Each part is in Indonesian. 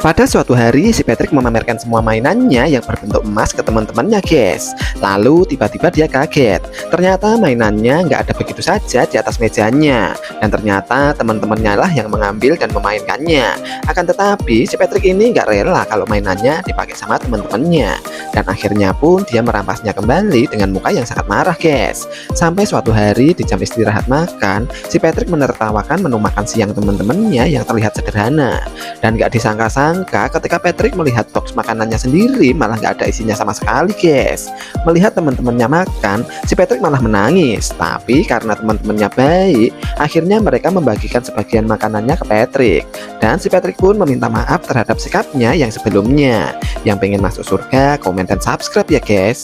Pada suatu hari, si Patrick memamerkan semua mainannya yang berbentuk emas ke teman-temannya, guys. Lalu tiba-tiba dia kaget. Ternyata mainannya nggak ada begitu saja di atas mejanya. Dan ternyata teman-temannya lah yang mengambil dan memainkannya. Akan tetapi, si Patrick ini nggak rela kalau mainannya dipakai sama teman-temannya. Dan akhirnya pun dia merampasnya kembali dengan muka yang sangat marah, guys. Sampai suatu hari di jam istirahat makan, si Patrick menertawakan menu makan siang teman-temannya yang terlihat sederhana. Dan nggak disangka-sangka ketika Patrick melihat box makanannya sendiri malah nggak ada isinya sama sekali, guys. Melihat teman-temannya makan, si Patrick malah menangis. Tapi karena teman-temannya baik, akhirnya mereka membagikan sebagian makanannya ke Patrick. Dan si Patrick pun meminta maaf terhadap sikapnya yang sebelumnya. Yang pengen masuk surga, komen dan subscribe ya, guys.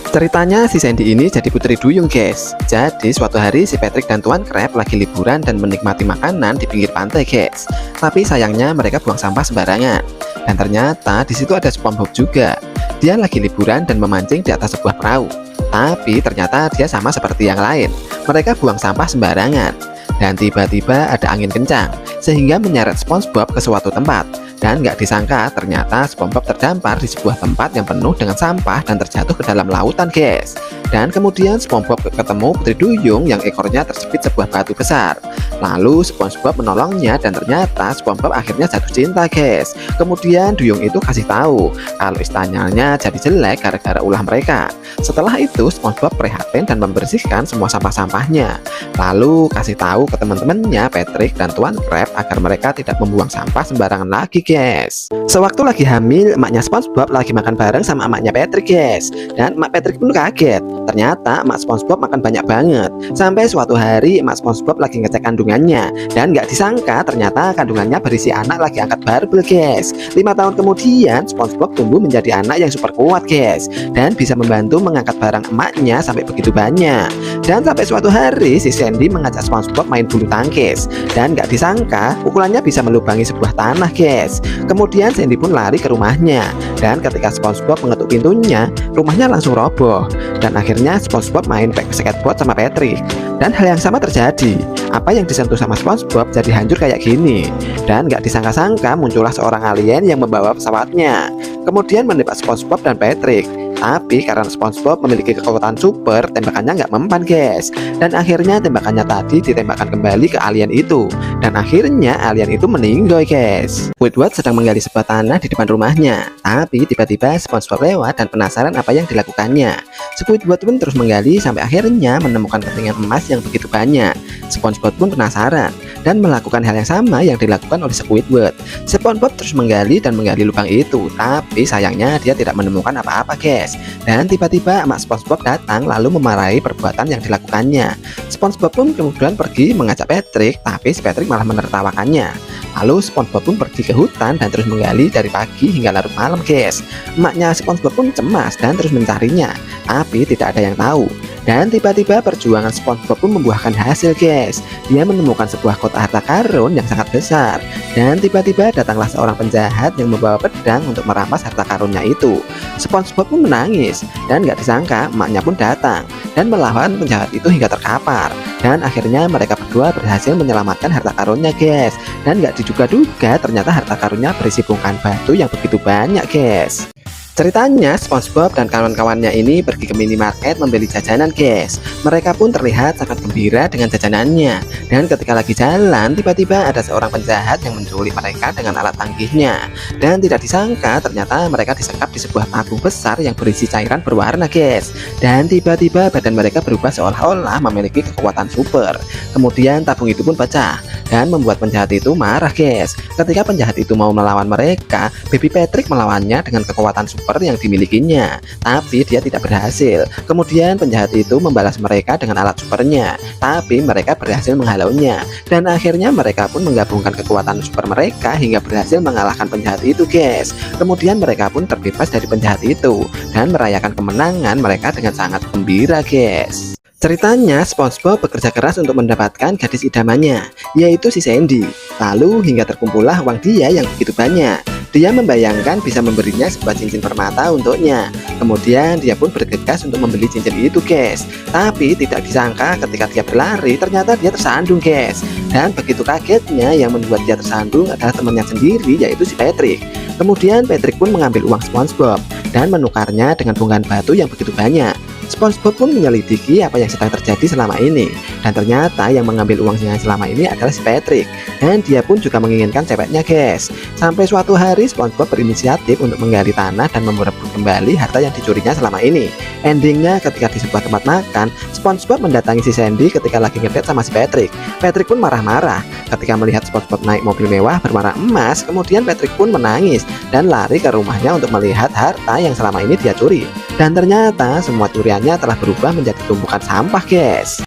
Ceritanya si Sandy ini jadi putri duyung, guys. Jadi suatu hari si Patrick dan Tuan Crab lagi liburan dan menikmati makanan di pinggir pantai, guys. Tapi sayangnya mereka buang sampah sembarangan. Dan ternyata di situ ada SpongeBob juga. Dia lagi liburan dan memancing di atas sebuah perahu. Tapi ternyata dia sama seperti yang lain. Mereka buang sampah sembarangan. Dan tiba-tiba ada angin kencang sehingga menyeret SpongeBob ke suatu tempat. Dan nggak disangka ternyata SpongeBob terdampar di sebuah tempat yang penuh dengan sampah dan terjatuh ke dalam lautan, guys. Dan kemudian SpongeBob ketemu putri duyung yang ekornya terjepit sebuah batu besar. Lalu SpongeBob menolongnya dan ternyata SpongeBob akhirnya jatuh cinta, guys. Kemudian duyung itu kasih tahu kalau istananya jadi jelek gara-gara ulah mereka. Setelah itu SpongeBob prihatin dan membersihkan semua sampah-sampahnya. Lalu kasih tahu ke teman-temannya Patrick dan Tuan Crab agar mereka tidak membuang sampah sembarangan lagi, guys. Sewaktu lagi hamil, emaknya SpongeBob lagi makan bareng sama emaknya Patrick, guys. Dan emak Patrick pun kaget. Ternyata emak SpongeBob makan banyak banget. Sampai suatu hari emak SpongeBob lagi ngecek kandungannya. Dan nggak disangka ternyata kandungannya berisi anak lagi angkat barbel, guys. 5 tahun kemudian SpongeBob tumbuh menjadi anak yang super kuat, guys. Dan bisa membantu mengangkat barang emaknya sampai begitu banyak. Dan sampai suatu hari si Sandy mengajak SpongeBob main bulu tangkis. Dan nggak disangka pukulannya bisa melubangi sebuah tanah, guys. Kemudian Sandy pun lari ke rumahnya. Dan ketika SpongeBob mengetuk pintunya, rumahnya langsung roboh. Dan akhirnya SpongeBob main skateboard sama Patrick. Dan hal yang sama terjadi. Apa yang disentuh sama SpongeBob jadi hancur kayak gini. Dan nggak disangka-sangka muncullah seorang alien yang membawa pesawatnya. Kemudian menembak SpongeBob dan Patrick. Tapi karena SpongeBob memiliki kekuatan super, tembakannya nggak mempan, guys. Dan akhirnya tembakannya tadi ditembakkan kembali ke alien itu. Dan akhirnya alien itu meninggal, guys. Squidward sedang menggali sebuah tanah di depan rumahnya. Tapi tiba-tiba SpongeBob lewat dan penasaran apa yang dilakukannya. Squidward pun terus menggali sampai akhirnya menemukan kepingan emas yang begitu banyak. SpongeBob pun penasaran dan melakukan hal yang sama yang dilakukan oleh Squidward. SpongeBob terus menggali dan menggali lubang itu. Tapi sayangnya dia tidak menemukan apa-apa, guys. Dan tiba-tiba emak SpongeBob datang lalu memarahi perbuatan yang dilakukannya. SpongeBob pun kemudian pergi mengajak Patrick, tapi si Patrick malah menertawakannya. Lalu SpongeBob pun pergi ke hutan dan terus menggali dari pagi hingga larut malam, guys. Emaknya SpongeBob pun cemas dan terus mencarinya, tapi tidak ada yang tahu. Dan tiba-tiba perjuangan SpongeBob pun membuahkan hasil, guys. Dia menemukan sebuah kotak harta karun yang sangat besar. Dan tiba-tiba datanglah seorang penjahat yang membawa pedang untuk merampas harta karunnya itu. SpongeBob pun menangis dan nggak disangka emaknya pun datang dan melawan penjahat itu hingga terkapar. Dan akhirnya mereka berdua berhasil menyelamatkan harta karunnya, guys. Dan nggak diduga-duga ternyata harta karunnya berisi bongkahan batu yang begitu banyak, guys. Ceritanya SpongeBob dan kawan-kawannya ini pergi ke minimarket membeli jajanan, guys. Mereka pun terlihat sangat gembira dengan jajanannya. Dan ketika lagi jalan, tiba-tiba ada seorang penjahat yang menculik mereka dengan alat tangkihnya. Dan tidak disangka ternyata mereka disekap di sebuah tabung besar yang berisi cairan berwarna, guys. Dan tiba-tiba badan mereka berubah seolah-olah memiliki kekuatan super. Kemudian tabung itu pun pecah dan membuat penjahat itu marah, guys. Ketika penjahat itu mau melawan mereka, Baby Patrick melawannya dengan kekuatan super yang dimilikinya, tapi dia tidak berhasil. Kemudian penjahat itu membalas mereka dengan alat supernya, tapi mereka berhasil menghalaunya. Dan akhirnya mereka pun menggabungkan kekuatan super mereka hingga berhasil mengalahkan penjahat itu, guys. Kemudian mereka pun terbebas dari penjahat itu dan merayakan kemenangan mereka dengan sangat gembira, guys. Ceritanya SpongeBob bekerja keras untuk mendapatkan gadis idamannya, yaitu si Sandy. Lalu hingga terkumpullah uang dia yang begitu banyak. Dia membayangkan bisa memberinya sebuah cincin permata untuknya. Kemudian dia pun bergegas untuk membeli cincin itu, guys. Tapi tidak disangka ketika dia berlari, ternyata dia tersandung, guys. Dan begitu kagetnya, yang membuat dia tersandung adalah temannya sendiri, yaitu si Patrick. Kemudian Patrick pun mengambil uang SpongeBob dan menukarnya dengan bongkahan batu yang begitu banyak. SpongeBob pun menyelidiki apa yang sedang terjadi selama ini, dan ternyata yang mengambil uangnya selama ini adalah si Patrick, dan dia pun juga menginginkan ceweknya, guys. Sampai suatu hari SpongeBob berinisiatif untuk menggali tanah dan merebut kembali harta yang dicurinya selama ini. Endingnya ketika di sebuah tempat makan, SpongeBob mendatangi si Sandy ketika lagi ngedate sama si Patrick. Patrick pun marah-marah ketika melihat SpongeBob naik mobil mewah berwarna emas. Kemudian Patrick pun menangis dan lari ke rumahnya untuk melihat harta yang selama ini dia curi. Dan ternyata semua curiannya telah berubah menjadi tumpukan sampah, guys.